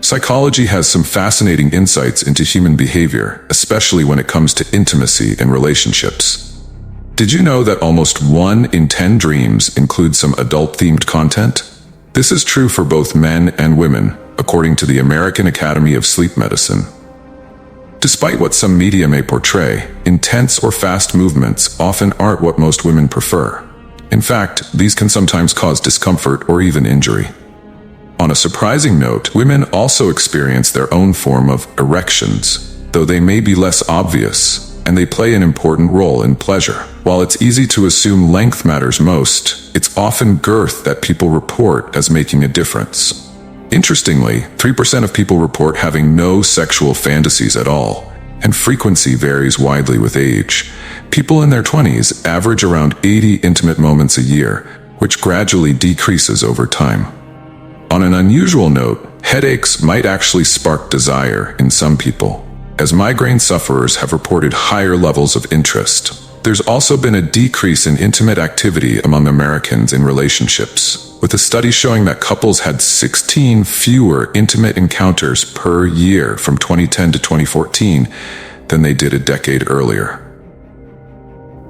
Psychology has some fascinating insights into human behavior, especially when it comes to intimacy and relationships. Did you know that almost 1 in 10 dreams include some adult-themed content? This is true for both men and women, according to the American Academy of Sleep Medicine. Despite what some media may portray, intense or fast movements often aren't what most women prefer. In fact, these can sometimes cause discomfort or even injury. On a surprising note, women also experience their own form of erections, though they may be less obvious, and they play an important role in pleasure. While it's easy to assume length matters most, it's often girth that people report as making a difference. Interestingly, 3% of people report having no sexual fantasies at all, and frequency varies widely with age. People in their 20s average around 80 intimate moments a year, which gradually decreases over time. On an unusual note, headaches might actually spark desire in some people, as migraine sufferers have reported higher levels of interest. There's also been a decrease in intimate activity among Americans in relationships, with a study showing that couples had 16 fewer intimate encounters per year from 2010 to 2014 than they did a decade earlier.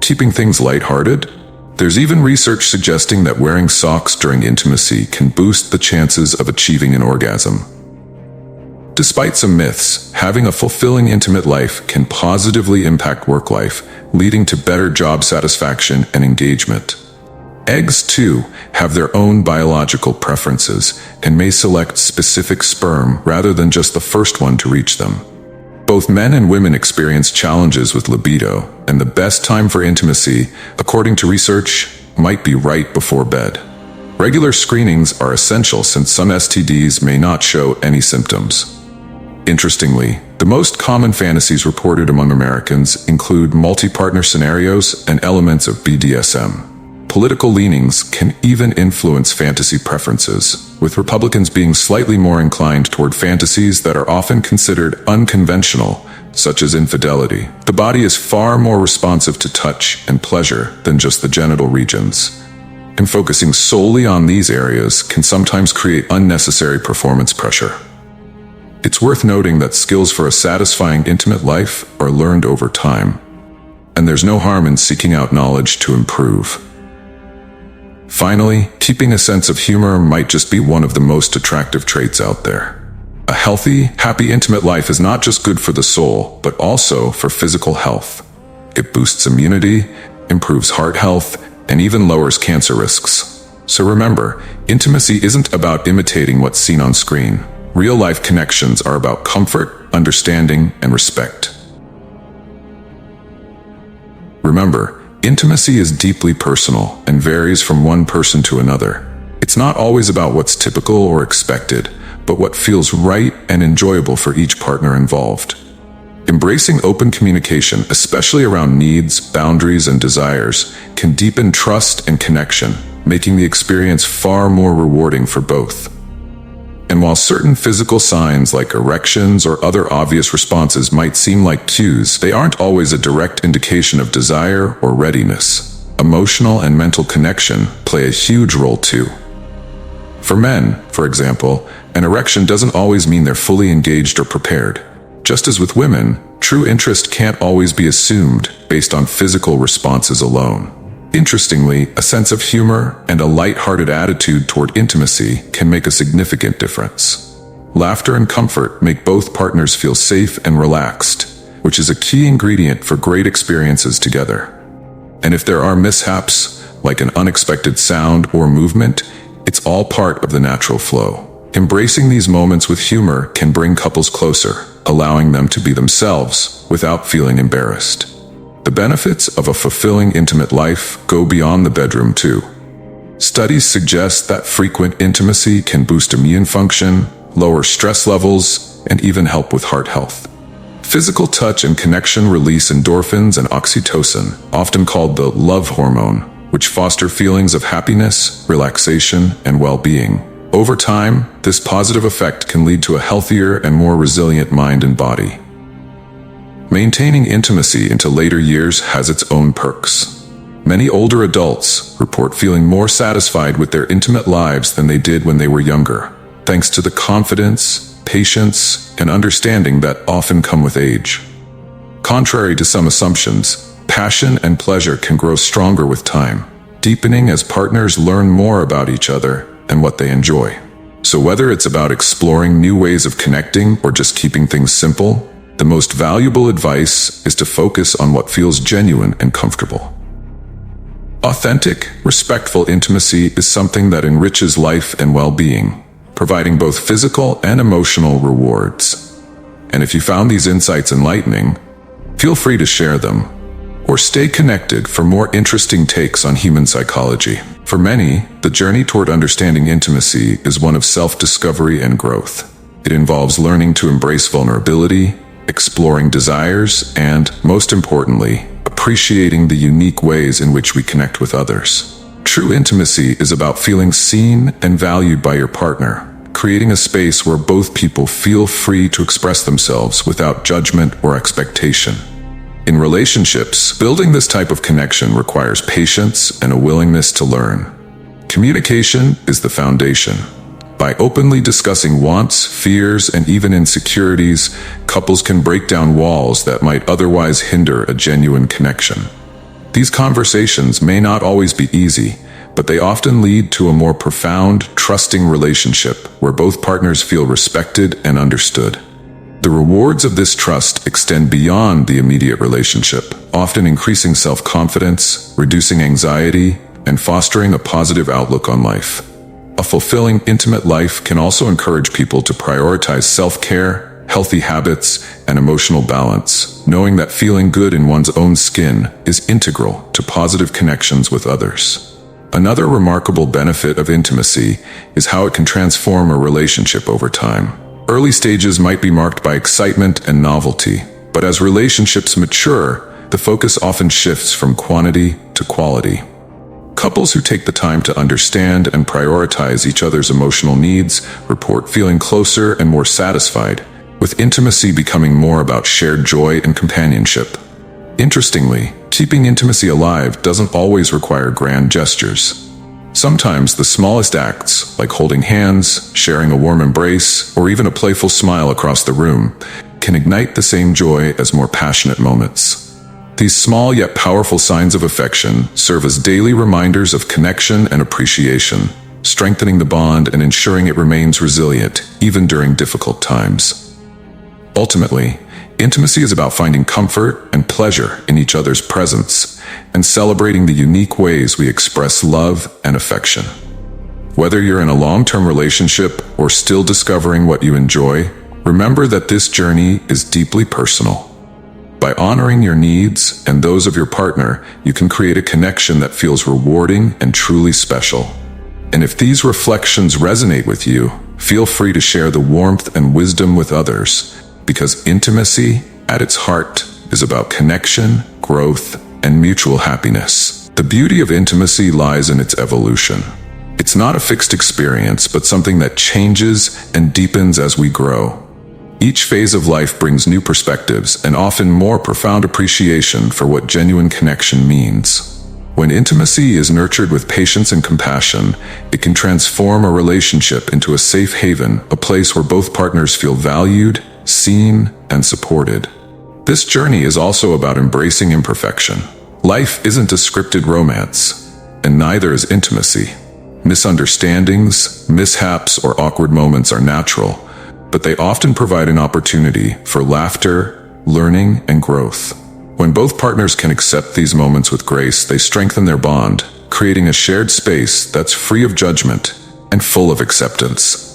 Keeping things lighthearted? There's even research suggesting that wearing socks during intimacy can boost the chances of achieving an orgasm. Despite some myths, having a fulfilling intimate life can positively impact work life, leading to better job satisfaction and engagement. Eggs, too, have their own biological preferences and may select specific sperm rather than just the first one to reach them. Both men and women experience challenges with libido, and the best time for intimacy, according to research, might be right before bed. Regular screenings are essential since some STDs may not show any symptoms. Interestingly, the most common fantasies reported among Americans include multi-partner scenarios and elements of BDSM. Political leanings can even influence fantasy preferences, with Republicans being slightly more inclined toward fantasies that are often considered unconventional, such as infidelity. The body is far more responsive to touch and pleasure than just the genital regions, and focusing solely on these areas can sometimes create unnecessary performance pressure. It's worth noting that skills for a satisfying intimate life are learned over time, and there's no harm in seeking out knowledge to improve. Finally, keeping a sense of humor might just be one of the most attractive traits out there. A healthy, happy, intimate life is not just good for the soul, but also for physical health. It boosts immunity, improves heart health, and even lowers cancer risks. So remember, intimacy isn't about imitating what's seen on screen. Real-life connections are about comfort, understanding, and respect. Remember, intimacy is deeply personal and varies from one person to another. It's not always about what's typical or expected, but what feels right and enjoyable for each partner involved. Embracing open communication, especially around needs, boundaries, and desires, can deepen trust and connection, making the experience far more rewarding for both. And while certain physical signs like erections or other obvious responses might seem like cues, they aren't always a direct indication of desire or readiness. Emotional and mental connection play a huge role too. For men, for example, an erection doesn't always mean they're fully engaged or prepared. Just as with women, true interest can't always be assumed based on physical responses alone. Interestingly, a sense of humor and a light-hearted attitude toward intimacy can make a significant difference. Laughter and comfort make both partners feel safe and relaxed, which is a key ingredient for great experiences together. And if there are mishaps, like an unexpected sound or movement, it's all part of the natural flow. Embracing these moments with humor can bring couples closer, allowing them to be themselves without feeling embarrassed. The benefits of a fulfilling intimate life go beyond the bedroom too. Studies suggest that frequent intimacy can boost immune function, lower stress levels, and even help with heart health. Physical touch and connection release endorphins and oxytocin, often called the love hormone, which foster feelings of happiness, relaxation, and well-being. Over time, this positive effect can lead to a healthier and more resilient mind and body. Maintaining intimacy into later years has its own perks. Many older adults report feeling more satisfied with their intimate lives than they did when they were younger, thanks to the confidence, patience, and understanding that often come with age. Contrary to some assumptions, passion and pleasure can grow stronger with time, deepening as partners learn more about each other and what they enjoy. So whether it's about exploring new ways of connecting or just keeping things simple, the most valuable advice is to focus on what feels genuine and comfortable. Authentic, respectful intimacy is something that enriches life and well-being, providing both physical and emotional rewards. And if you found these insights enlightening, feel free to share them, or stay connected for more interesting takes on human psychology. For many, the journey toward understanding intimacy is one of self-discovery and growth. It involves learning to embrace vulnerability, exploring desires, and, most importantly, appreciating the unique ways in which we connect with others. True intimacy is about feeling seen and valued by your partner, creating a space where both people feel free to express themselves without judgment or expectation. In relationships, building this type of connection requires patience and a willingness to learn. Communication is the foundation. By openly discussing wants, fears, and even insecurities, couples can break down walls that might otherwise hinder a genuine connection. These conversations may not always be easy, but they often lead to a more profound, trusting relationship where both partners feel respected and understood. The rewards of this trust extend beyond the immediate relationship, often increasing self-confidence, reducing anxiety, and fostering a positive outlook on life. A fulfilling, intimate life can also encourage people to prioritize self-care, healthy habits, and emotional balance, knowing that feeling good in one's own skin is integral to positive connections with others. Another remarkable benefit of intimacy is how it can transform a relationship over time. Early stages might be marked by excitement and novelty, but as relationships mature, the focus often shifts from quantity to quality. Couples who take the time to understand and prioritize each other's emotional needs report feeling closer and more satisfied, with intimacy becoming more about shared joy and companionship. Interestingly, keeping intimacy alive doesn't always require grand gestures. Sometimes the smallest acts, like holding hands, sharing a warm embrace, or even a playful smile across the room, can ignite the same joy as more passionate moments. These small yet powerful signs of affection serve as daily reminders of connection and appreciation, strengthening the bond and ensuring it remains resilient, even during difficult times. Ultimately, intimacy is about finding comfort and pleasure in each other's presence, and celebrating the unique ways we express love and affection. Whether you're in a long-term relationship or still discovering what you enjoy, remember that this journey is deeply personal. By honoring your needs and those of your partner, you can create a connection that feels rewarding and truly special. And if these reflections resonate with you, feel free to share the warmth and wisdom with others, because intimacy, at its heart, is about connection, growth, and mutual happiness. The beauty of intimacy lies in its evolution. It's not a fixed experience, but something that changes and deepens as we grow. Each phase of life brings new perspectives and often more profound appreciation for what genuine connection means. When intimacy is nurtured with patience and compassion, it can transform a relationship into a safe haven, a place where both partners feel valued, seen, and supported. This journey is also about embracing imperfection. Life isn't a scripted romance, and neither is intimacy. Misunderstandings, mishaps, or awkward moments are natural, but they often provide an opportunity for laughter, learning, and growth. When both partners can accept these moments with grace, they strengthen their bond, creating a shared space that's free of judgment and full of acceptance.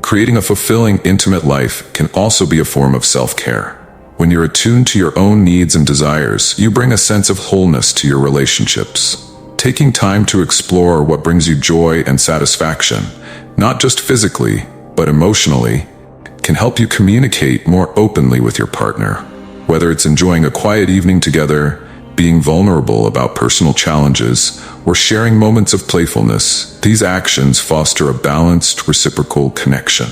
Creating a fulfilling, intimate life can also be a form of self-care. When you're attuned to your own needs and desires, you bring a sense of wholeness to your relationships. Taking time to explore what brings you joy and satisfaction, not just physically, but emotionally, can help you communicate more openly with your partner. Whether it's enjoying a quiet evening together, being vulnerable about personal challenges, or sharing moments of playfulness, these actions foster a balanced, reciprocal connection.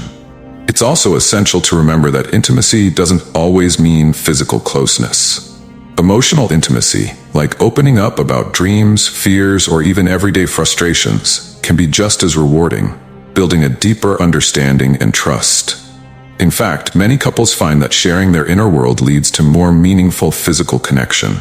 It's also essential to remember that intimacy doesn't always mean physical closeness. Emotional intimacy, like opening up about dreams, fears, or even everyday frustrations, can be just as rewarding, building a deeper understanding and trust. In fact, many couples find that sharing their inner world leads to more meaningful physical connection,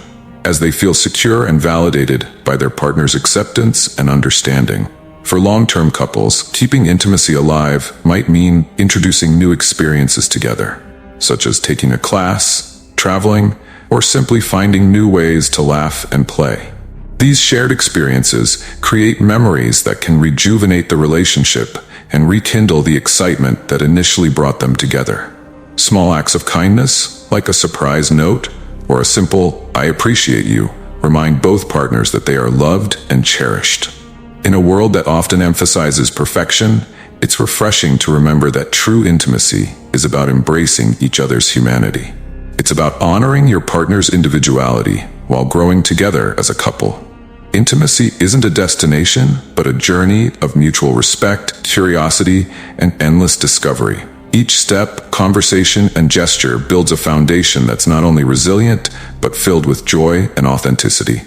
as they feel secure and validated by their partner's acceptance and understanding. For long-term couples, keeping intimacy alive might mean introducing new experiences together, such as taking a class, traveling, or simply finding new ways to laugh and play. These shared experiences create memories that can rejuvenate the relationship and rekindle the excitement that initially brought them together. Small acts of kindness, like a surprise note or a simple "I appreciate you," remind both partners that they are loved and cherished. In a world that often emphasizes perfection, it's refreshing to remember that true intimacy is about embracing each other's humanity. It's about honoring your partner's individuality while growing together as a couple. Intimacy isn't a destination, but a journey of mutual respect, curiosity, and endless discovery. Each step, conversation, and gesture builds a foundation that's not only resilient, but filled with joy and authenticity.